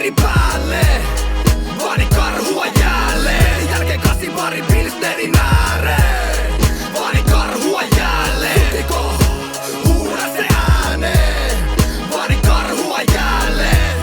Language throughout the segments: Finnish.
summeri päälle. Vaadin karhua jälleen. Jälkeen 8 barin pilsnerin ääreen. Vaadin karhua jälleen. Sukiko huuda se ääneen. Vaadin karhua jälleen.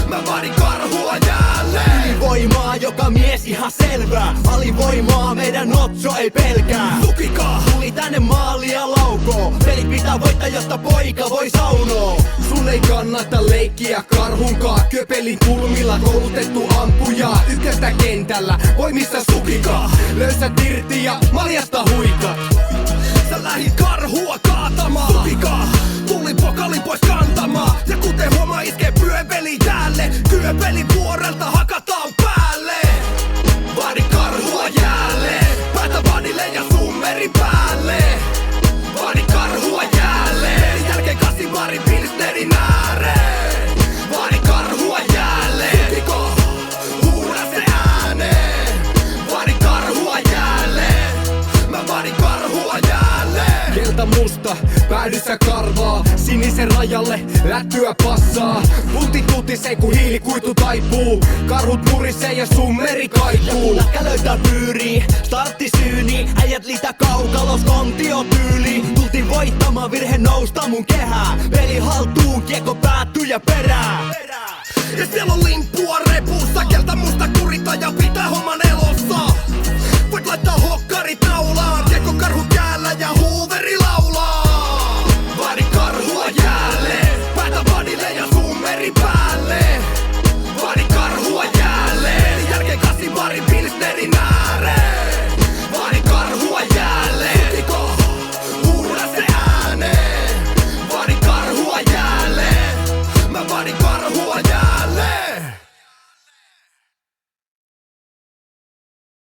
Mä vaadin karhua jälleen. Ylivoimaa joka mies ihan selvää. Alivoimaa meidän Otso ei pelkää. Sukika Tuli tänne maalia laukoo. Pelit pitää voittaa jotta poika voi saunoo. sun ei kannata leikkiä karhunkaa. Köpelin kulmilla koulutettu ampuja. Ykköstä kentällä voimissa Sukika. Löysät irti ja maljasta huikat. Sä lähit karhua kaatamaan. Sukika tuli pokalin pois kantamaan. Ja kuten huomaa iskee pyöpeli täälle. Kyöpelin vuorelta hakataan päälle. Vaadin karhua jälleen. Päätä vanille ja summeri päälle. Vaadin karhua jälleen. Jälkeen 8 barin pilsnerin ääreen. Vaadin karhua jälleen. Sukiko huuda se ääneen. Vaadin karhua jälleen. Mä vaadin karhua jälleen. Kelta musta, päädyssä karvaa. Sinisen rajalle lättyä passaa. Punti tutisee kun hiilikuitu taipuu. Karhut murisee ja summeri kaikuu. Lätkä löytää pyyrii, startti syyni. Äijät liitä kaukalos kontiotyyli. Tultiin voittamaan, virhe nousta mun kehää. Peli haltuun, kiekko päättyy ja perää. Ja siellä on limppua repu